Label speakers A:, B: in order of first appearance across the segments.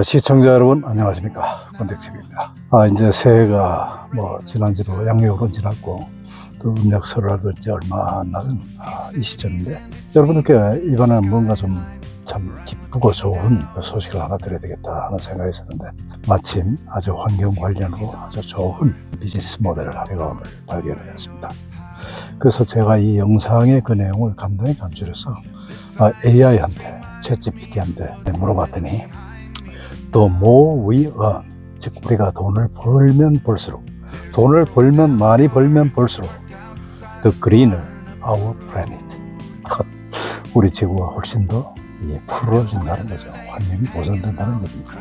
A: 시청자 여러분 안녕하십니까, 권택TV입니다. 이제 새해가 지난주로 양력으로 지났고 또 음력 설날도 이제 얼마 안 남은 이 시점인데, 여러분들께 이번에는 뭔가 좀 참 기쁘고 좋은 소식을 하나 드려야 되겠다 하는 생각이 있었는데, 마침 아주 환경 관련으로 아주 좋은 비즈니스 모델을 제가 오늘 발견을 했습니다. 그래서 제가 이 영상의 그 내용을 간단히 간추려서 AI한테, 챗GPT한테 물어봤더니, The more we earn, 즉 우리가 돈을 벌면 벌수록, 돈을 벌면 많이 벌면 벌수록 the greener our planet, 우리 지구가 훨씬 더 푸르러진다는 거죠. 환경이 보존된다는 얘기입니다.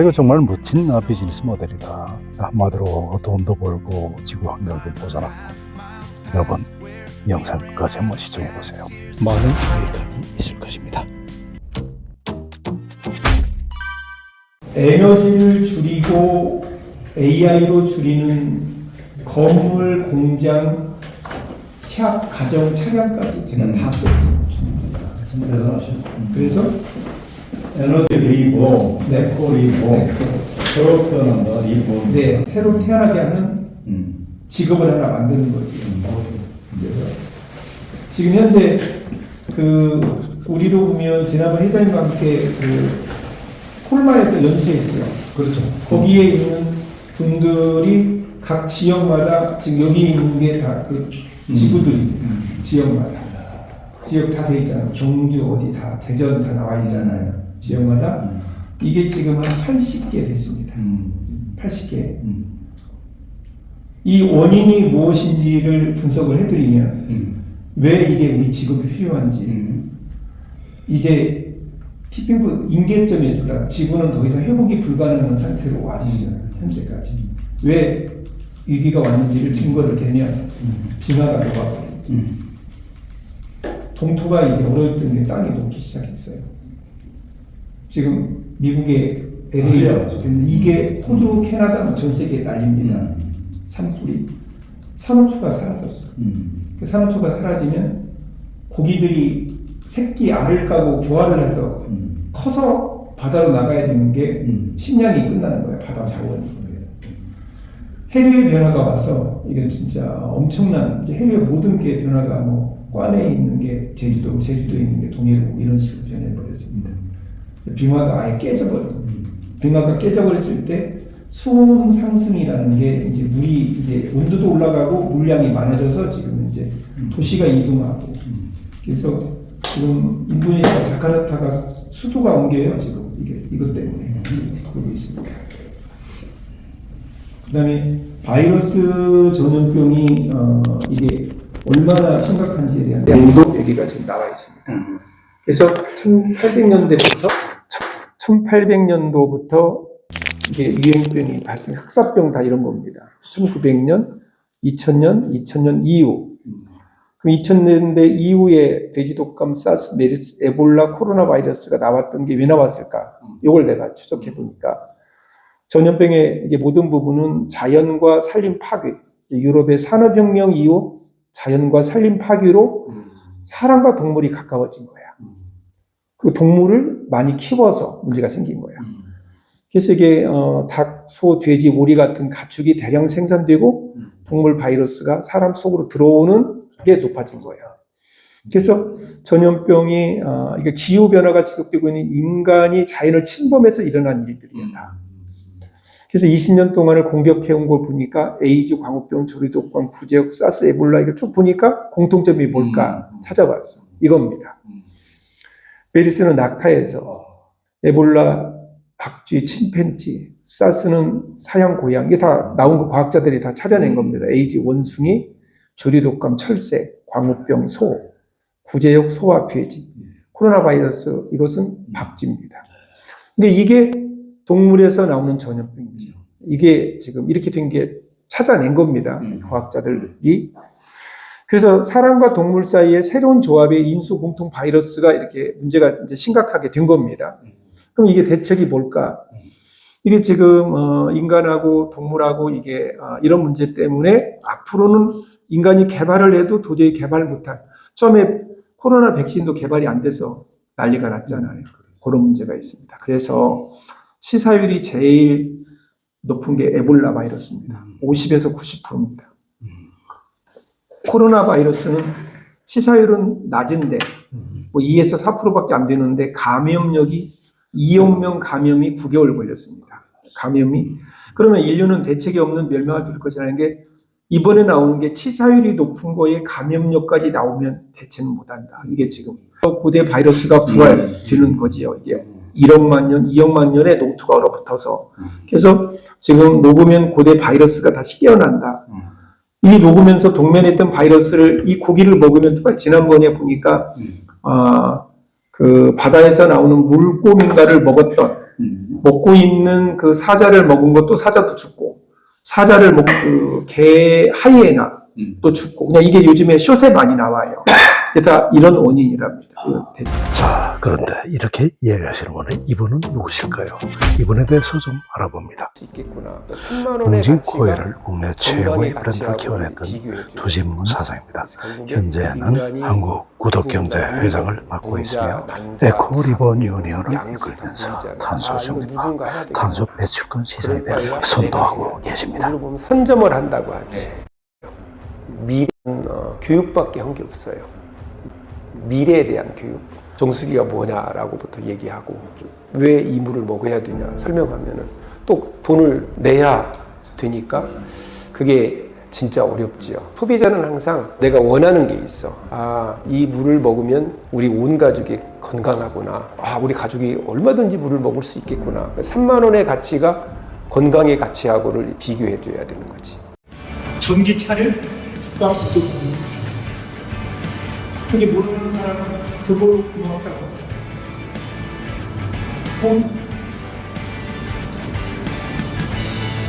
A: 이거 정말 멋진 비즈니스 모델이다. 한마디로 돈도 벌고 지구 환경도 보존하고. 여러분, 이 영상 끝까지 한번 시청해 보세요. 많은 유익함이 있을 것입니다.
B: 에너지를 줄이고 AI로 줄이는 건물, 공장, 샵, 가정, 차량까지 제가 다 세팅해 줍니다. 그래서
C: 에너지 리보, 에코 리보, 새로 태어난 거 리보.
B: 네, 새로 태어나게 하는 직업을 하나 만드는 거지. 그래서 지금 현재 우리로 보면 지난번 회장님과 함께 콜마에서 연수했어요.
C: 그렇죠.
B: 거기에 있는 분들이 각 지역마다 지금 여기 있는 게 다 지구들이 지역마다 지역 다 돼 있잖아요. 경주 어디 다 대전 다 나와 있잖아요. 지역마다 이게 지금 한 80개 됐습니다. 80개. 이 원인이 무엇인지를 분석을 해드리면 왜 이게 우리 직업이 필요한지 이제 티핑포 임계점에 도달, 지구는 더 이상 회복이 불가능한 상태로 왔어요. 현재까지. 왜 위기가 왔는지를 증거를 대면 빙하가 녹아버립니다. 동토가 이제 얼어있던 게 땅이 녹기 시작했어요. 지금 미국의 LA가 이게 호주, 캐나다, 전 세계에 날립니다. 산불이. 산호초가 사라졌어. 그 산호초가 사라지면 고기들이 새끼 알을 까고 부화를 해서 커서 바다로 나가야 되는 게 식량이 끝나는 거예요. 바다 자원이. 해류의 변화가 와서 이게 진짜 엄청난, 이제 해류의 모든 게 변화가 꽌에 있는 게 제주도에 있는 게 동해로 이런 식으로 변해버렸습니다. 빙하가 아예 깨져버려요. 빙하가 깨져버렸을 때 수온 상승이라는 게 이제 물이 이제 온도도 올라가고 물량이 많아져서 지금 이제 도시가 이동하고, 그래서 지금 인도네시아 자카르타가 수도가 옮겨요. 지금 이것 때문에 그러고 있습니다. 그다음에 바이러스 전염병이 이게 얼마나 심각한지에 대한 내용도 여기가 지금 나와 있습니다. 그래서 1800년도부터 이게 유행병이 발생, 흑사병 다 이런 겁니다. 1900년, 2000년 이후. 그럼 2000년대 이후에 돼지독감, 사스, 메르스, 에볼라, 코로나 바이러스가 나왔던 게 왜 나왔을까? 이걸 내가 추적해 보니까 전염병의 이게 모든 부분은 자연과 산림 파괴, 유럽의 산업혁명 이후 자연과 산림 파괴로 사람과 동물이 가까워진 거야. 그리고 동물을 많이 키워서 문제가 생긴 거야. 그래서 이게 닭, 소, 돼지, 오리 같은 가축이 대량 생산되고 동물 바이러스가 사람 속으로 들어오는 게 높아진 거예요. 그래서 전염병이 이게 기후 변화가 지속되고 있는 인간이 자연을 침범해서 일어난 일들이다. 그래서 20년 동안을 공격해온 걸 보니까 에이즈, 광우병, 조류독감, 구제역, 사스, 에볼라 이걸 쭉 보니까 공통점이 뭘까 찾아봤어. 이겁니다. 메르스는 낙타에서, 에볼라 박쥐, 침팬지, 사스는 사양 고양, 이게 다 나온 거 과학자들이 다 찾아낸 겁니다. 에이즈 원숭이, 조류독감 철새, 광우병 소, 구제역 소와 돼지, 코로나 바이러스 이것은 박쥐입니다. 근데 이게 동물에서 나오는 전염병이죠. 이게 지금 이렇게 된 게 찾아낸 겁니다. 과학자들이. 그래서 사람과 동물 사이에 새로운 조합의 인수 공통 바이러스가 이렇게 문제가 이제 심각하게 된 겁니다. 그럼 이게 대책이 뭘까? 이게 지금 인간하고 동물하고 이게 이런 문제 때문에 앞으로는 인간이 개발을 해도 도저히 개발 못할, 처음에 코로나 백신도 개발이 안 돼서 난리가 났잖아요. 그런 문제가 있습니다. 그래서 치사율이 제일 높은 게 에볼라 바이러스입니다. 50에서 90%입니다. 코로나 바이러스는 치사율은 낮은데 뭐 2에서 4%밖에 안 되는데 감염력이 2억 명 감염이 9개월 걸렸습니다. 감염이. 그러면 인류는 대책이 없는 멸망을 뚫을 것이라는 게 이번에 나오는 게 치사율이 높은 거에 감염력까지 나오면 대체는 못한다. 이게 지금 고대 바이러스가 부활되는 거지요. 이게 1억만 년, 2억만 년의 농토가 얼어붙어서. 그래서 지금 녹으면 고대 바이러스가 다시 깨어난다. 이 녹으면서 동면에 있던 바이러스를 이 고기를 먹으면 똑같이 지난번에 보니까 그 바다에서 나오는 물고민가를 먹고 있는 그 사자를 먹은 것도 사자도 죽고 사자를 먹은 그 개 하이에나 또 죽고 그냥 이게 요즘에 숏에 많이 나와요. 이게 다 이런 원인이랍니다.
A: 자, 그런데 이렇게 이야기하시는 분은 이분은 누구실까요? 이분에 대해서 좀 알아봅니다. 웅진코일을 국내 최고의 브랜드로 키워냈던 두진문 사장입니다. 현재는 한국 구독경제 회장을 맡고 있으며 에코리본 유니온을 이끌면서 탄소 중립화, 탄소 배출권 시장에 대해 선도하고 계십니다.
B: 선점을 한다고 하지. 미래는 교육밖에 한 게 없어요. 미래에 대한 교육. 정수기가 뭐냐라고부터 얘기하고 왜 이 물을 먹어야 되냐 설명하면은 또 돈을 내야 되니까 그게 진짜 어렵지요. 소비자는 항상 내가 원하는 게 있어. 이 물을 먹으면 우리 온 가족이 건강하구나. 우리 가족이 얼마든지 물을 먹을 수 있겠구나. 3만 원의 가치가 건강의 가치하고를 비교해 줘야 되는 거지.
D: 전기차를 국가 보조금을 받았어요. 근데 모르는 사람은 그걸로 고맙다고 합니다.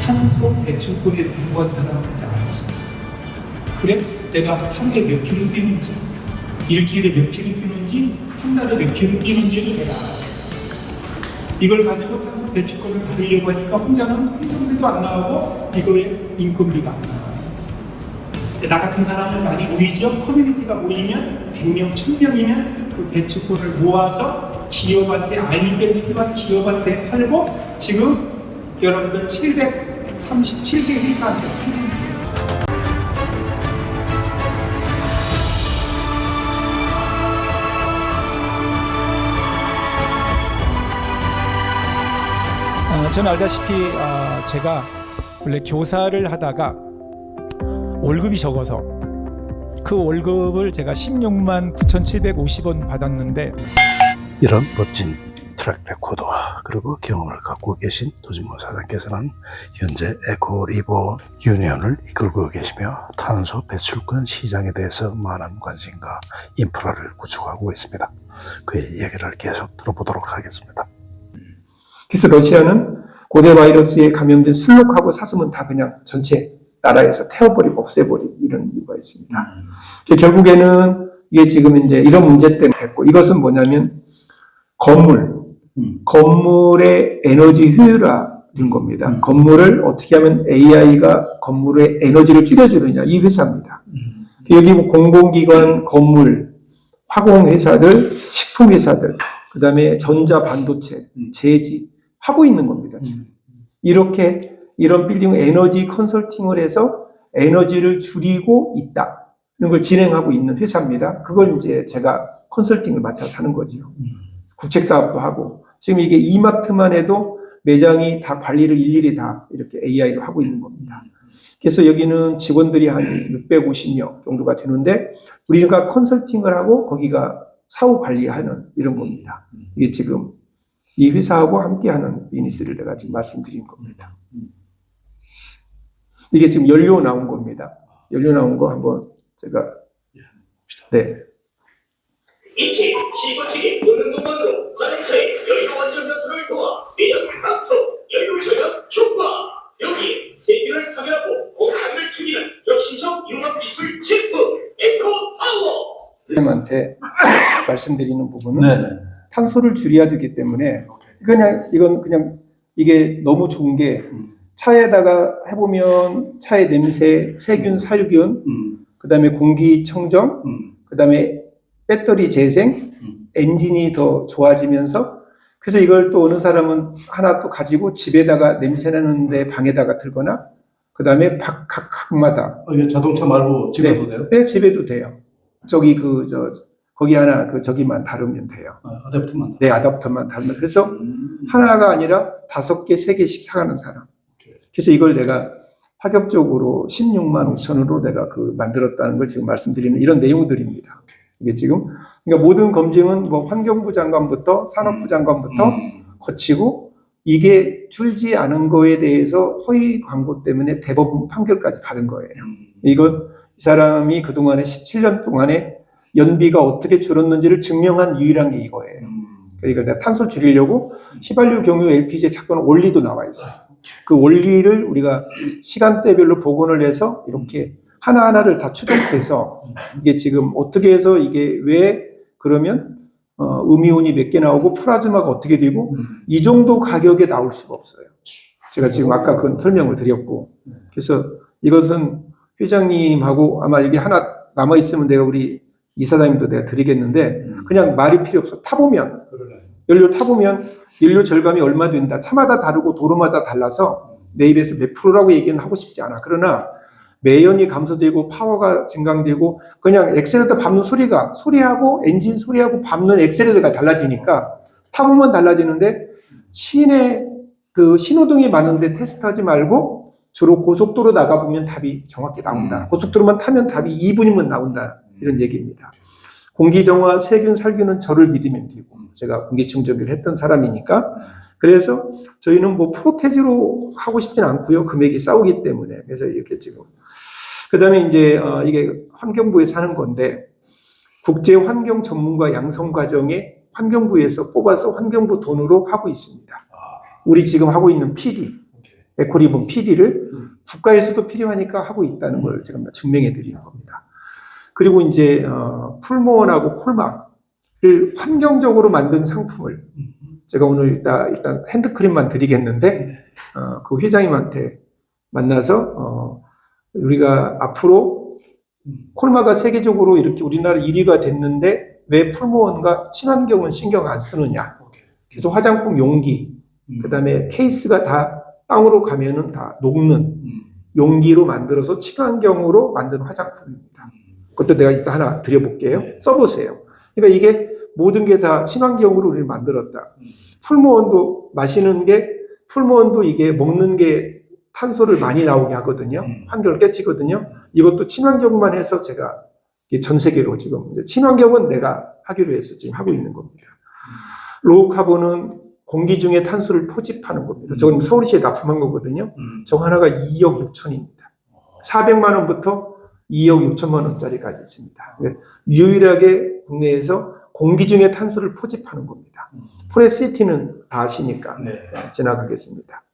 D: 탄소 배출권에 등록한 사람밖에 안 했어요. 그래? 내가 하루에 몇 킬로 뛰는지, 일주일에 몇 킬로 뛰는지, 한 달에 몇 킬로 뛰는지를 내가 알았어요. 이걸 가지고 탄소 배출권을 받으려고 하니까 혼자는 환경비도 안 나오고 이거에 인건비가 안 나와요. 나 같은 사람은 많이 모이죠. 커뮤니티가 모이면 100명, 1000명이면 그 배출권을 모아서 기업한테 알리베이트가 기업한테 팔고 지금 여러분들 737개 회사한테 팔고 있는 거예요.
E: 저는 알다시피 제가 원래 교사를 하다가 월급이 적어서 그 월급을 제가 16만 9,750원 받았는데
A: 이런 멋진 트랙 레코드와 그리고 경험을 갖고 계신 두진문 사장께서는 현재 에코리본 유니온을 이끌고 계시며 탄소 배출권 시장에 대해서 많은 관심과 인프라를 구축하고 있습니다. 그의 얘기를 계속 들어보도록 하겠습니다.
B: 그래서 러시아는 고대 바이러스에 감염된 슬록하고 사슴은 다 그냥 전체 나라에서 태워버리고 없애버리고 이런 이유가 있습니다. 결국에는 이게 지금 이제 이런 문제 때문에 됐고 이것은 뭐냐면 건물의 에너지 효율화된 겁니다. 건물을 어떻게 하면 AI가 건물의 에너지를 줄여주느냐 이 회사입니다. 여기 뭐 공공기관, 건물, 화공회사들, 식품회사들, 그 다음에 전자반도체, 제지 하고 있는 겁니다. 지금. 이렇게 이런 빌딩 에너지 컨설팅을 해서 에너지를 줄이고 있다. 이런 걸 진행하고 있는 회사입니다. 그걸 이제 제가 컨설팅을 맡아서 하는 거죠. 국책 사업도 하고. 지금 이게 이마트만 해도 매장이 다 관리를 일일이 다 이렇게 AI로 하고 있는 겁니다. 그래서 여기는 직원들이 한 650명 정도가 되는데 우리가 컨설팅을 하고 거기가 사후 관리하는 이런 겁니다. 이게 지금 이 회사하고 함께하는 비즈니스를 내가 지금 말씀드린 겁니다. 이게 지금 연료 나온 겁니다. 연료 나온 거 한번 제가 네.
F: 이치 시고치기 노는동만으로 자동차의 여유가 완전 연수를 도와 내연 각소 여유 전력 촉과 여기 세균을 사멸하고 공장을 죽이는 혁신적 융합기술 제품 에코파워
B: 선생님한테 말씀드리는 부분은 탄소를 줄여야 되기 때문에 이건 그냥 이게 너무 좋은 게 차에다가 해보면 차의 냄새, 세균, 살균, 그 다음에 공기청정, 그 다음에 배터리 재생, 엔진이 더 좋아지면서 그래서 이걸 또 어느 사람은 하나 또 가지고 집에다가 냄새나는데 방에다가 들거나 그 다음에 각마다
A: 이게 자동차 말고 집에도 돼요?
B: 네, 집에도 돼요. 저기 거기 하나 저기만 다루면 돼요.
A: 아댑터만.
B: 네, 아답터만 다루면. 그래서 하나가 아니라 5개, 3개씩 사가는 사람. 그래서 이걸 내가 파격적으로 16만 5천으로 내가 만들었다는 걸 지금 말씀드리는 이런 내용들입니다. 이게 지금, 그러니까 모든 검증은 뭐 환경부 장관부터 산업부 장관부터 거치고 이게 줄지 않은 거에 대해서 허위 광고 때문에 대법원 판결까지 받은 거예요. 이 사람이 그동안에 17년 동안에 연비가 어떻게 줄었는지를 증명한 유일한 게 이거예요. 그러니까 내가 탄소 줄이려고 휘발유, 경유, LPG에 자꾸 원리도 나와 있어요. 그 원리를 우리가 시간대별로 복원을 해서 이렇게 하나하나를 다 추적해서 이게 지금 어떻게 해서 이게 왜 그러면 음이온이 몇 개 나오고 플라즈마가 어떻게 되고 이 정도 가격에 나올 수가 없어요. 제가 지금 아까 그 설명을 드렸고 그래서 이것은 회장님하고 아마 여기 하나 남아있으면 내가 우리 이사장님도 내가 드리겠는데 그냥 말이 필요 없어. 타보면 연료 타보면 연료 절감이 얼마 된다. 차마다 다르고 도로마다 달라서 내 입에서 몇 프로라고 얘기는 하고 싶지 않아. 그러나 매연이 감소되고 파워가 증강되고 그냥 엑셀레이터 밟는 소리하고 엔진 소리하고 밟는 엑셀레이터가 달라지니까 타보면 달라지는데 시내 신호등이 많은데 테스트하지 말고 주로 고속도로 나가보면 답이 정확히 나온다. 고속도로만 타면 답이 2분이면 나온다. 이런 얘기입니다. 공기정화, 세균, 살균은 저를 믿으면 되고 제가 공기청정기를 했던 사람이니까 그래서 저희는 뭐 프로테지로 하고 싶지는 않고요. 금액이 싸우기 때문에. 그래서 이렇게 지금. 그 다음에 이제 이게 환경부에서 하는 건데 국제 환경 전문가 양성 과정에 환경부에서 뽑아서 환경부 돈으로 하고 있습니다. 우리 지금 하고 있는 PD, 에코리본 PD를 국가에서도 필요하니까 하고 있다는 걸 제가 증명해 드리는 겁니다. 그리고 이제 풀무원하고 콜막을 환경적으로 만든 상품을 제가 오늘 일단 핸드크림만 드리겠는데 그 회장님한테 만나서 우리가 앞으로 콜마가 세계적으로 이렇게 우리나라 1위가 됐는데 왜 풀무원과 친환경은 신경 안 쓰느냐. 그래서 화장품 용기, 그 다음에 케이스가 다 땅으로 가면은 다 녹는 용기로 만들어서 친환경으로 만든 화장품입니다. 그것도 내가 이따 하나 드려볼게요. 써보세요. 그러니까 이게 모든 게 다 친환경으로 우리를 만들었다. 풀무원도 마시는 게, 풀무원도 이게 먹는 게 탄소를 많이 나오게 하거든요. 환경을 깨치거든요. 이것도 친환경만 해서 제가 전 세계로 지금 친환경은 내가 하기로 해서 지금 하고 있는 겁니다. 로우 카본은 공기 중에 탄소를 포집하는 겁니다. 저건 서울시에 납품한 거거든요. 저거 하나가 2억 6천입니다. 400만 원부터 2억 6천만 원짜리까지 있습니다. 유일하게 국내에서 공기 중에 탄소를 포집하는 겁니다. 포레시티는 다 아시니까 지나가겠습니다.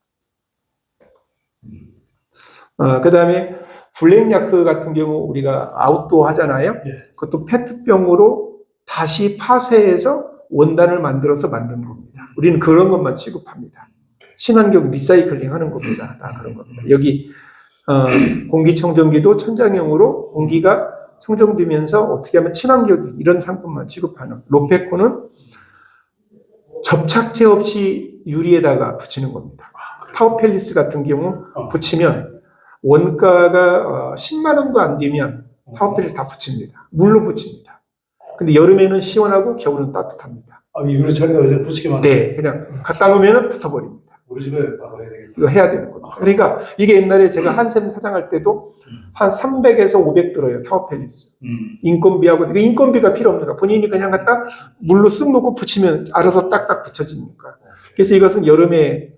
B: 그 다음에 블랙야크 같은 경우 우리가 아웃도어 하잖아요. 그것도 페트병으로 다시 파쇄해서 원단을 만들어서 만든 겁니다. 우리는 그런 것만 취급합니다. 친환경 리사이클링 하는 겁니다. 다 그런 겁니다. 여기 공기청정기도 천장형으로 공기가 청정되면서 어떻게 하면 친환경 이런 상품만 취급하는 로페코는 접착제 없이 유리에다가 붙이는 겁니다. 타워펠리스 같은 경우 붙이면 원가가 10만 원도 안 되면 타워펠리스 다 붙입니다. 물로 붙입니다. 근데 여름에는 시원하고 겨울은 따뜻합니다.
A: 이거를 자기가 이제 붙이기만
B: 네, 그냥 갖다 놓으면 붙어버립니다.
A: 우리 집에 바로 해야 되겠다.
B: 이거 해야 되는 겁니다. 그러니까 이게 옛날에 제가 한샘 사장할 때도 한 300에서 500 들어요. 타워펠리스. 인건비하고, 그러니까 인건비가 필요 없는 거야. 본인이 그냥 갖다 물로 쓱 놓고 붙이면 알아서 딱딱 붙여지니까. 그래서 이것은 여름에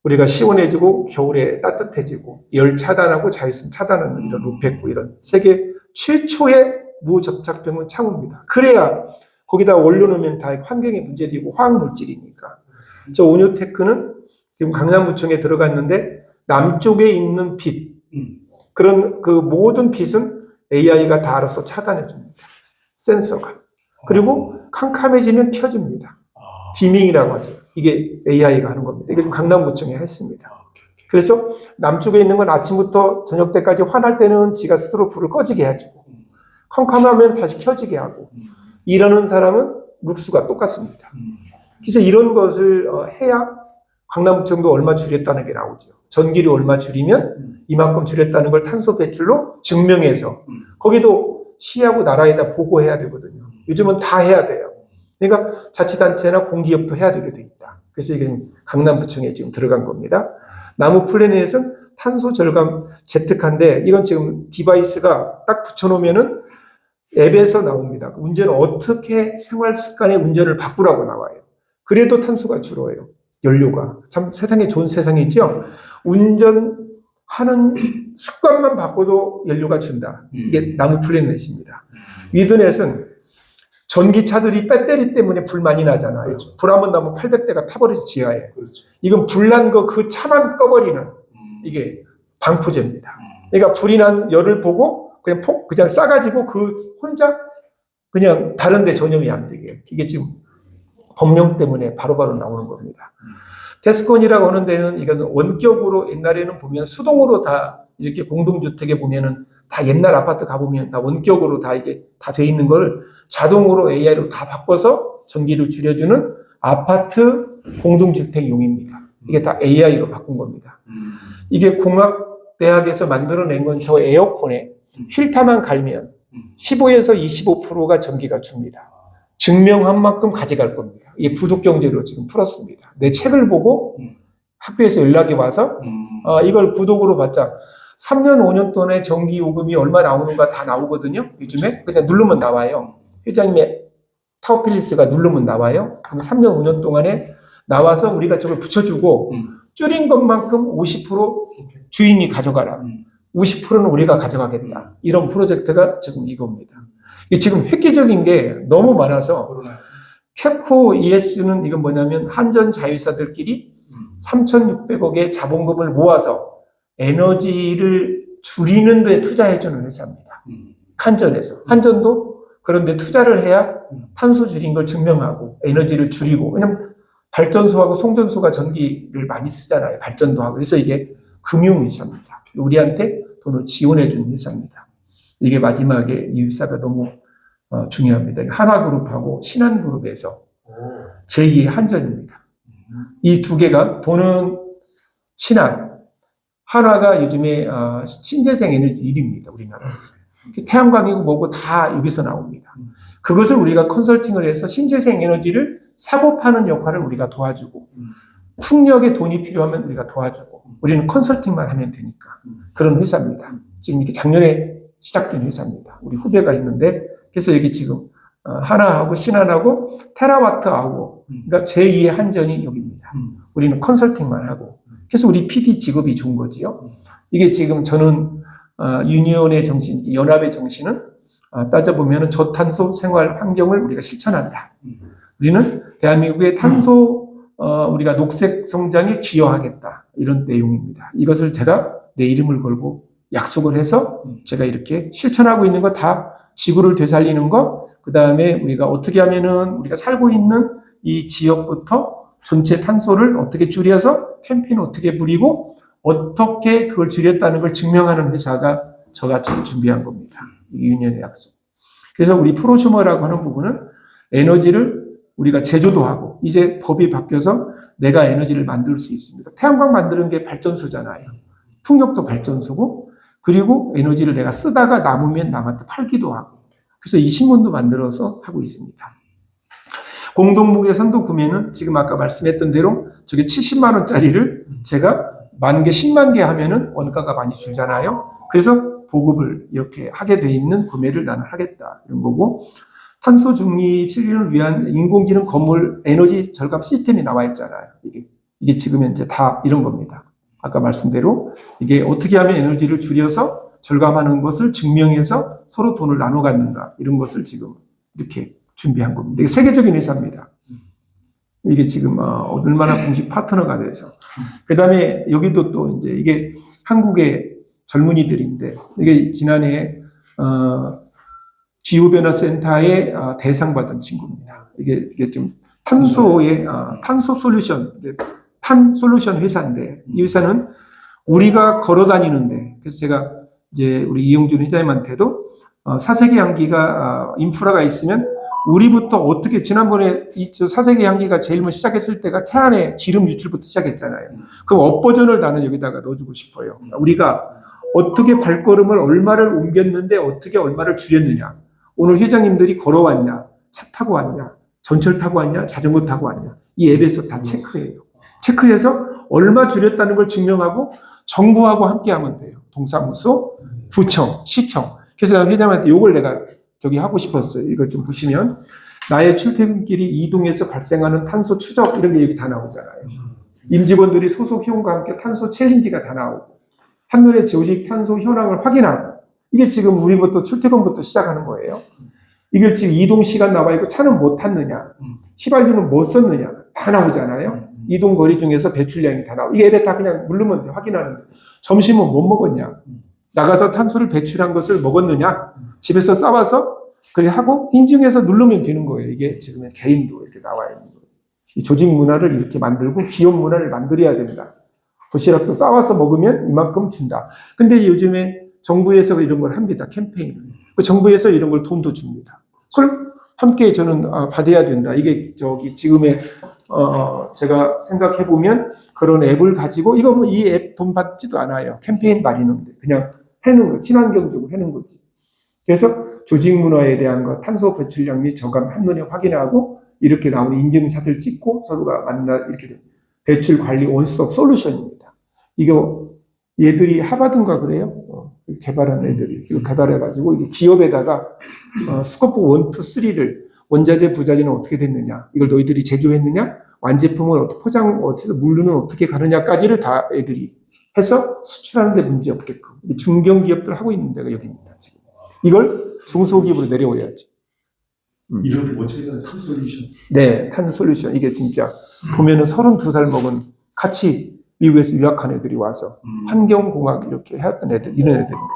B: 우리가 시원해지고 겨울에 따뜻해지고 열 차단하고 자외선 차단하는 이런 루페코 이런 세계 최초의 무접착병은 창호입니다. 그래야 거기다 원료놓으면 다 환경에 문제되고 화학물질이니까. 저 오뉴테크는 지금 강남구청에 들어갔는데 남쪽에 있는 빛 그런 그 모든 빛은 AI가 다 알아서 차단해 줍니다. 센서가. 그리고 캄캄해지면 켜줍니다. 디밍이라고 하죠. 이게 AI가 하는 겁니다. 이게 지금 강남구청에 했습니다. 그래서 남쪽에 있는 건 아침부터 저녁 때까지 환할 때는 지가 스스로 불을 꺼지게 해주고 캄캄하면 다시 켜지게 하고 이러는 사람은 룩스가 똑같습니다. 그래서 이런 것을 해야 강남구청도 얼마 줄였다는 게 나오죠. 전기료 얼마 줄이면 이만큼 줄였다는 걸 탄소 배출로 증명해서 거기도 시하고 나라에다 보고해야 되거든요. 요즘은 다 해야 돼요. 그러니까 자치단체나 공기업도 해야 되게 돼 있다. 그래서 이게 강남구청에 지금 들어간 겁니다. 나무 플래닛은 탄소 절감 제트카인데 이건 지금 디바이스가 딱 붙여놓으면은 앱에서 나옵니다. 운전을 어떻게 생활 습관의 운전을 바꾸라고 나와요. 그래도 탄소가 줄어요. 연료가. 참 세상에 좋은 세상이죠. 운전하는 습관만 바꿔도 연료가 준다. 이게 나무 플래닛입니다. 위드넷은 전기차들이 배터리 때문에 불 많이 나잖아요.
C: 그렇죠.
B: 불 한번 나면 800대가 타버리지 지하에.
C: 그렇죠.
B: 이건 불난 거 그 차만 꺼버리는 이게 방포제입니다. 그러니까 불이 난 열을 보고 그냥 싸가지고 그 혼자 그냥 다른 데 전염이 안 되게. 이게 지금 법령 때문에 바로바로 나오는 겁니다. 데스콘이라고 하는 데는 이건 원격으로 옛날에는 보면 수동으로 다 이렇게 공동주택에 보면은 다 옛날 아파트 가보면 다 원격으로 다 이게 다 돼 있는 걸 자동으로 AI로 다 바꿔서 전기를 줄여주는 아파트 공동주택용입니다. 이게 다 AI로 바꾼 겁니다. 이게 공학대학에서 만들어낸 건 저 에어컨에 필터만 갈면 15에서 25%가 전기가 줍니다. 증명한 만큼 가져갈 겁니다. 이게 부독경제로 지금 풀었습니다. 내 책을 보고 학교에서 연락이 와서 이걸 부독으로 받자. 3년, 5년 동안의 전기 요금이 얼마 나오는가 다 나오거든요. 요즘에 그냥 누르면 나와요. 회장님의 타워필리스가 누르면 나와요. 그럼 3년, 5년 동안에 나와서 우리가 저걸 붙여주고 줄인 것만큼 50% 주인이 가져가라. 50%는 우리가 가져가겠다. 이런 프로젝트가 지금 이겁니다. 이게 지금 획기적인 게 너무 많아서 캡코 ES는 이건 뭐냐면 한전 자회사들끼리 3,600억의 자본금을 모아서 에너지를 줄이는 데 투자해주는 회사입니다. 한전에서. 한전도 그런데 투자를 해야 탄소 줄인 걸 증명하고 에너지를 줄이고 왜냐면 발전소하고 송전소가 전기를 많이 쓰잖아요. 발전도 하고. 그래서 이게 금융회사입니다. 우리한테 돈을 지원해주는 회사입니다. 이게 마지막에 이 회사가 너무 중요합니다. 한화그룹하고 신한그룹에서 제2의 한전입니다. 이 두 개가 돈은 신한, 한화가 요즘에 신재생 에너지 1위입니다. 우리나라에서. 태양광이고 뭐고 다 여기서 나옵니다. 그것을 우리가 컨설팅을 해서 신재생 에너지를 사고 파는 역할을 우리가 도와주고 풍력에 돈이 필요하면 우리가 도와주고 우리는 컨설팅만 하면 되니까 그런 회사입니다. 지금 이게 작년에 시작된 회사입니다. 우리 후배가 있는데 그래서 여기 지금 하나하고 신한하고 테라와트하고 그러니까 제2의 한전이 여기입니다. 우리는 컨설팅만 하고 그래서 우리 PD 직업이 좋은 거지요. 이게 지금 저는 유니온의 정신, 연합의 정신은 따져보면 저탄소 생활 환경을 우리가 실천한다. 우리는 대한민국의 탄소 우리가 녹색 성장에 기여하겠다. 이런 내용입니다. 이것을 제가 내 이름을 걸고 약속을 해서 제가 이렇게 실천하고 있는 거 다 지구를 되살리는 거, 그 다음에 우리가 어떻게 하면은 우리가 살고 있는 이 지역부터 전체 탄소를 어떻게 줄여서 캠페인을 어떻게 부리고 어떻게 그걸 줄였다는 걸 증명하는 회사가 저같이 준비한 겁니다. 유니언의 약속. 그래서 우리 프로슈머라고 하는 부분은 에너지를 우리가 제조도 하고 이제 법이 바뀌어서 내가 에너지를 만들 수 있습니다. 태양광 만드는 게 발전소잖아요. 풍력도 발전소고 그리고 에너지를 내가 쓰다가 남으면 남한테 팔기도 하고 그래서 이 신문도 만들어서 하고 있습니다. 공동무게 선도 구매는 지금 아까 말씀했던 대로 저게 70만 원짜리를 제가 10,000개, 10만 개 하면은 원가가 많이 줄잖아요. 그래서 보급을 이렇게 하게 돼 있는 구매를 나는 하겠다. 이런 거고. 탄소 중립 실현을 위한 인공지능 건물 에너지 절감 시스템이 나와 있잖아요. 이게 지금 현재 다 이런 겁니다. 아까 말씀대로 이게 어떻게 하면 에너지를 줄여서 절감하는 것을 증명해서 서로 돈을 나눠 갖는가. 이런 것을 지금 이렇게 준비한 겁니다. 이게 세계적인 회사입니다. 이게 지금 얼마나 공식 파트너가 돼서. 그 다음에 여기도 또 이제 이게 한국의 젊은이들인데 이게 지난해 기후변화센터에 대상 받은 친구입니다. 이게 좀 탄소의 탄소 솔루션, 탄 솔루션 회사인데 이 회사는 우리가 걸어 다니는데 그래서 제가 이제 우리 이용준 회장님한테도 사색의 향기가 인프라가 있으면 우리부터 어떻게 지난번에 이 사세기 향기가 제일 먼저 시작했을 때가 태안의 기름 유출부터 시작했잖아요. 그럼 업버전을 나는 여기다가 넣어주고 싶어요. 우리가 어떻게 발걸음을 얼마를 옮겼는데 어떻게 얼마를 줄였느냐. 오늘 회장님들이 걸어왔냐, 차 타고 왔냐, 전철 타고 왔냐, 자전거 타고 왔냐. 이 앱에서 다 체크해요. 체크해서 얼마 줄였다는 걸 증명하고 정부하고 함께 하면 돼요. 동사무소, 구청, 시청. 그래서 난 회장님한테 요걸 내가 저기 하고 싶었어요. 이거 좀 보시면 나의 출퇴근길이 이동해서 발생하는 탄소 추적 이런 게 여기 다 나오잖아요. 임직원들이 소속 회원과 함께 탄소 챌린지가 다 나오고 한눈에 조직 탄소 현황을 확인하고 이게 지금 우리부터 출퇴근부터 시작하는 거예요. 이게 지금 이동 시간 나와 있고 차는 뭐 탔느냐, 휘발유는 뭐 썼느냐 다 나오잖아요. 이동 거리 중에서 배출량이 다 나오고 이게 앱에 다 그냥 누르면 돼. 확인하는데 점심은 뭐 먹었냐, 나가서 탄소를 배출한 것을 먹었느냐, 집에서 싸와서 그렇게 하고 인증해서 누르면 되는 거예요. 이게 지금 개인도 이렇게 나와 있는 거예요. 이 조직 문화를 이렇게 만들고 기업 문화를 만들어야 된다. 도시락도 싸와서 먹으면 이만큼 준다. 근데 요즘에 정부에서 이런 걸 합니다. 캠페인을. 그 정부에서 이런 걸 돈도 줍니다. 그걸 함께 저는 받아야 된다. 이게 저기 지금의 제가 생각해 보면 그런 앱을 가지고 이거 뭐 이 앱 돈 받지도 않아요. 캠페인 말이는데 그냥 해놓은 거 친환경적으로 해놓은 거지. 그래서 조직 문화에 대한 거, 탄소 배출량 및 저감 한눈에 확인하고 이렇게 나오는 인증샷을 찍고 서로가 만나 이렇게 됩니다. 배출 관리 원스톱 솔루션입니다. 이거 얘들이 하버드인가 그래요? 개발한 애들이 이거 개발해가지고 이게 기업에다가 스코프 1, 2, 3를 원자재, 부자재는 어떻게 됐느냐, 이걸 너희들이 제조했느냐, 완제품을 어떻게 포장, 어떻게 물류는 어떻게 가느냐까지를 다 애들이 해서 수출하는데 문제 없게끔 중견기업들 하고 있는 데가 여기입니다. 지금 이걸 중소기업으로 내려오야지.
G: 이렇게 멋지게 탄솔루션.
B: 네, 탄솔루션. 이게 진짜 보면은 32살 먹은 같이 미국에서 유학한 애들이 와서 환경공학 이렇게 해왔던 애들, 이런 애들입니다.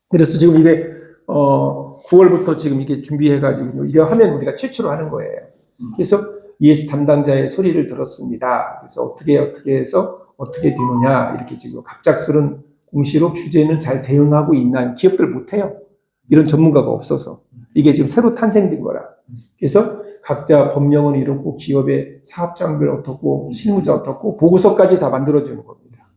B: 그래서 지금 이게 9월부터 지금 이게 준비해가지고 이거 하면 우리가 최초로 하는 거예요. 그래서 ES 담당자의 소리를 들었습니다. 그래서 어떻게 해서 어떻게 되느냐 이렇게 지금 갑작스런 공시로 규제는 잘 대응하고 있나. 기업들 못해요. 이런 전문가가 없어서. 이게 지금 새로 탄생된 거라. 그래서 각자 법령은 이렇고 기업의 사업장별 어떻고 실무자 어떻고 보고서까지 다 만들어주는 겁니다.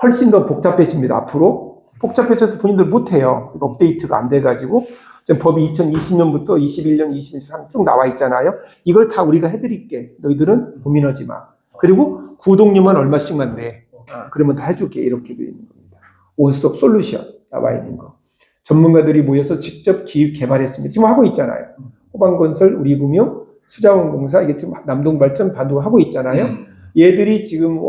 B: 훨씬 더 복잡해집니다. 앞으로 복잡해져도 본인들 못해요. 업데이트가 안 돼가지고 지금 법이 2020년부터 21년, 22년 쭉 나와 있잖아요. 이걸 다 우리가 해드릴게. 너희들은 고민하지 마. 그리고 구독료만 얼마씩만 내. 그러면 다 해줄게. 이렇게 되어 있는 겁니다. 원스톱 솔루션 나와 있는 거. 전문가들이 모여서 직접 기획 개발했습니다. 지금 하고 있잖아요. 호반건설, 우리금융, 수자원공사, 이게 지금 남동발전, 반도 하고 있잖아요. 얘들이 지금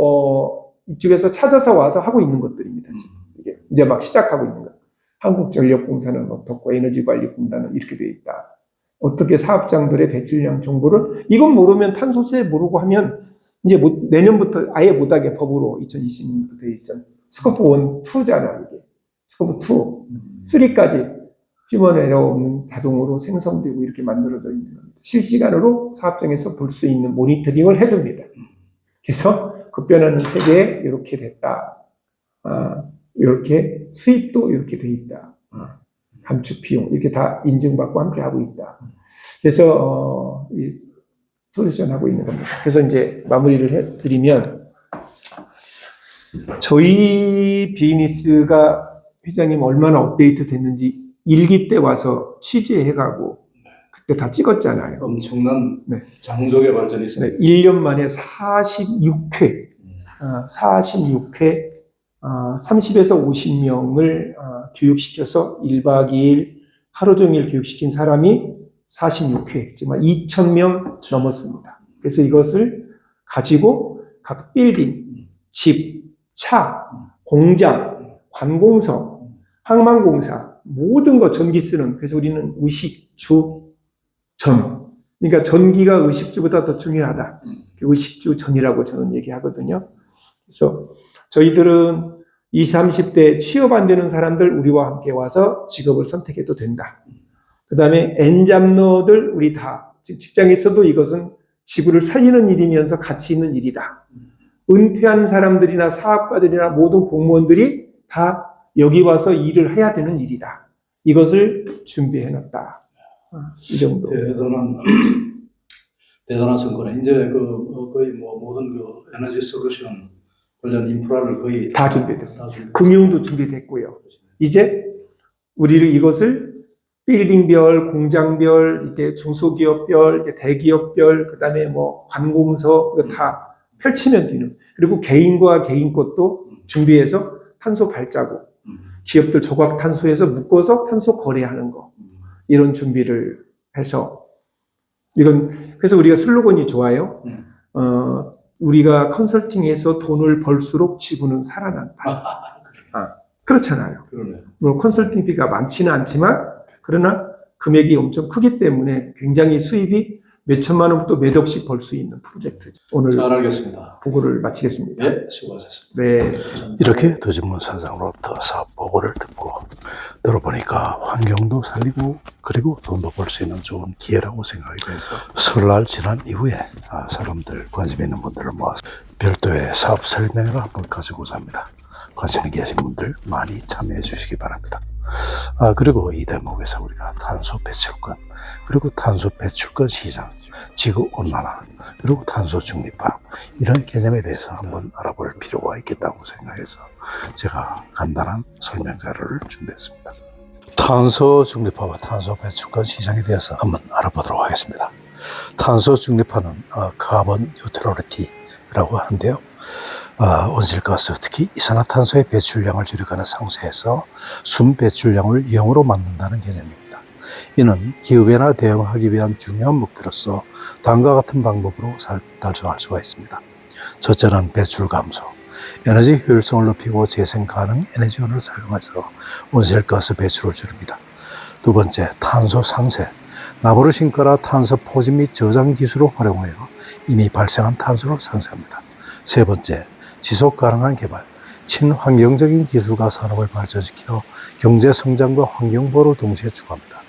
B: 이쪽에서 찾아서 와서 하고 있는 것들입니다. 지금 이게 이제 막 시작하고 있는 거. 한국전력공사는 어떻고, 에너지관리공단은 이렇게 되어 있다. 어떻게 사업장들의 배출량 정보를 이건 모르면 탄소세 모르고 하면 이제 내년부터 아예 못하게 법으로 2020년부터 돼 있어. 스코프 1, 2잖아 이게. 스코프 2, 3까지 휴먼 에러 없는 자동으로 생성되고 이렇게 만들어져 있는 겁니다. 실시간으로 사업장에서 볼 수 있는 모니터링을 해줍니다. 그래서 급변하는 세계에 이렇게 됐다. 이렇게 수입도 이렇게 돼 있다. 감축 비용 이렇게 다 인증받고 함께 하고 있다. 그래서 이 솔루션 하고 있는 겁니다. 그래서 이제 마무리를 해드리면 저희 비즈니스가 회장님 얼마나 업데이트 됐는지 일기 때 와서 취재해가고 그때 다 찍었잖아요.
G: 엄청난
B: 네.
G: 장족의 발전이 있습니다.
B: 네, 1년 만에 46회 30에서 50명을 교육시켜서 1박 2일 하루 종일 교육시킨 사람이 46회, 지금 2,000명 넘었습니다. 그래서 이것을 가지고 각 빌딩, 집, 차, 공장, 관공서, 항만공사 모든 거 전기 쓰는, 그래서 우리는 의식, 주, 전. 그러니까 전기가 의식주보다 더 중요하다. 의식주 전이라고 저는 얘기하거든요. 그래서 저희들은 20, 30대 취업 안 되는 사람들 우리와 함께 와서 직업을 선택해도 된다. 그 다음에 엔잡러들 우리 다 직장에 있어도 이것은 지구를 살리는 일이면서 가치 있는 일이다. 은퇴한 사람들이나 사업가들이나 모든 공무원들이 다 여기 와서 일을 해야 되는 일이다. 이것을 준비해놨다. 이 정도.
C: 대단한 성과네. 이제 거의 모든 에너지 솔루션 관련 인프라를 거의
B: 다 준비됐어요. 금융도 준비됐고요. 이제 우리를 이것을 빌딩별, 공장별, 이렇게 중소기업별, 이렇게 대기업별, 그다음에 뭐 관공서 이거 다 펼치면 되는. 그리고 개인과 개인 것도 준비해서 탄소 발자국, 기업들 조각 탄소에서 묶어서 탄소 거래하는 거 이런 준비를 해서 이건 그래서 우리가 슬로건이 좋아요. 우리가 컨설팅해서 돈을 벌수록 지구는 살아난다. 그렇잖아요.
C: 그러네.
B: 물론 컨설팅비가 많지는 않지만 그러나 금액이 엄청 크기 때문에 굉장히 수입이 몇 천만 원부터 몇 억씩 벌 수 있는 프로젝트죠. 오늘
C: 잘 알겠습니다.
B: 보고를 마치겠습니다.
C: 네, 수고하셨습니다.
B: 네.
A: 이렇게 도진문 사장으로부터 사업 보고를 듣고 들어보니까 환경도 살리고 그리고 돈도 벌 수 있는 좋은 기회라고 생각이 돼서 설날 지난 이후에 사람들 관심 있는 분들을 모아서 별도의 사업 설명회를 한번 가지고자 합니다. 관심 계신 분들 많이 참여해 주시기 바랍니다. 그리고 이 대목에서 우리가 탄소 배출권, 그리고 탄소 배출권 시장, 지구 온난화, 그리고 탄소 중립화 이런 개념에 대해서 한번 알아볼 필요가 있겠다고 생각해서 제가 간단한 설명 자료를 준비했습니다. 탄소 중립화와 탄소 배출권 시장에 대해서 한번 알아보도록 하겠습니다. 탄소 중립화는 카본 뉴트럴리티라고 하는데요. 온실가스, 특히 이산화탄소의 배출량을 줄여가는 상세에서 순 배출량을 0으로 만든다는 개념입니다. 이는 기후변화 대응하기 위한 중요한 목표로서 다음과 같은 방법으로 달성할 수가 있습니다. 첫째는 배출 감소, 에너지 효율성을 높이고 재생 가능 에너지원을 사용해서 온실가스 배출을 줄입니다. 두 번째, 탄소 상쇄, 나무를 심거나 탄소 포집 및 저장 기술을 활용하여 이미 발생한 탄소를 상쇄합니다. 세 번째, 지속 가능한 개발, 친환경적인 기술과 산업을 발전시켜 경제 성장과 환경 보호를 동시에 추구합니다.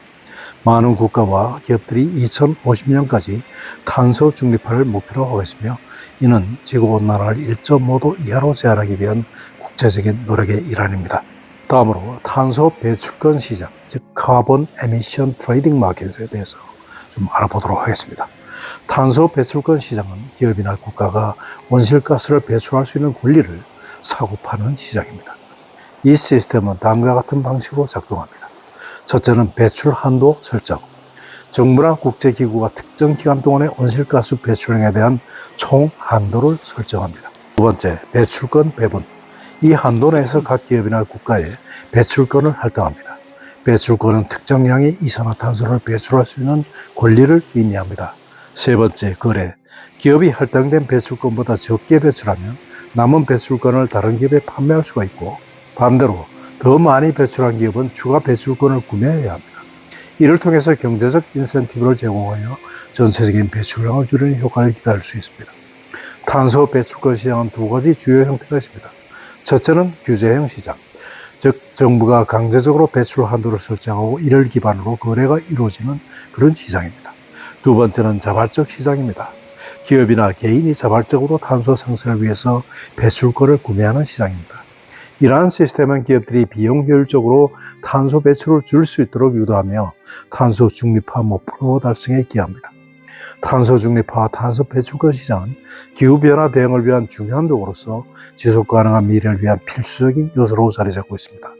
A: 많은 국가와 기업들이 2050년까지 탄소 중립화를 목표로 하고 있으며 이는 지구온난화를 1.5도 이하로 제한하기 위한 국제적인 노력의 일환입니다. 다음으로 탄소 배출권 시장, 즉 카본 에미션 트레이딩 마켓에 대해서 좀 알아보도록 하겠습니다. 탄소 배출권 시장은 기업이나 국가가 온실가스를 배출할 수 있는 권리를 사고 파는 시장입니다. 이 시스템은 다음과 같은 방식으로 작동합니다. 첫째는 배출 한도 설정. 정부나 국제기구가 특정 기간 동안의 온실가스 배출량에 대한 총 한도를 설정합니다. 두 번째, 배출권 배분. 이 한도 내에서 각 기업이나 국가에 배출권을 할당합니다. 배출권은 특정량의 이산화탄소를 배출할 수 있는 권리를 의미합니다. 세 번째, 거래. 기업이 할당된 배출권보다 적게 배출하면 남은 배출권을 다른 기업에 판매할 수가 있고 반대로 더 많이 배출한 기업은 추가 배출권을 구매해야 합니다. 이를 통해서 경제적 인센티브를 제공하여 전체적인 배출량을 줄이는 효과를 기대할 수 있습니다. 탄소 배출권 시장은 두 가지 주요 형태가 있습니다. 첫째는 규제형 시장, 즉 정부가 강제적으로 배출 한도를 설정하고 이를 기반으로 거래가 이루어지는 그런 시장입니다. 두 번째는 자발적 시장입니다. 기업이나 개인이 자발적으로 탄소 상쇄를 위해서 배출권을 구매하는 시장입니다. 이러한 시스템은 기업들이 비용 효율적으로 탄소 배출을 줄일 수 있도록 유도하며 탄소 중립화 목표 달성에 기여합니다. 탄소 중립화와 탄소 배출권 시장은 기후변화 대응을 위한 중요한 도구로서 지속 가능한 미래를 위한 필수적인 요소로 자리 잡고 있습니다.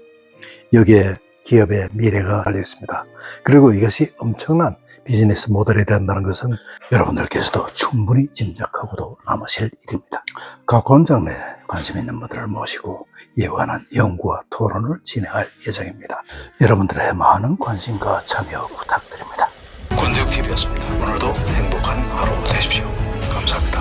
A: 여기에 기업의 미래가 달려 있습니다. 그리고 이것이 엄청난 비즈니스 모델이 된다는 것은 여러분들께서도 충분히 짐작하고도 남으실 일입니다. 각 원장 내에 관심 있는 분들을 모시고 이에 관한 연구와 토론을 진행할 예정입니다. 여러분들의 많은 관심과 참여 부탁드립니다. 권대욱TV였습니다. 오늘도 행복한 하루 되십시오. 감사합니다.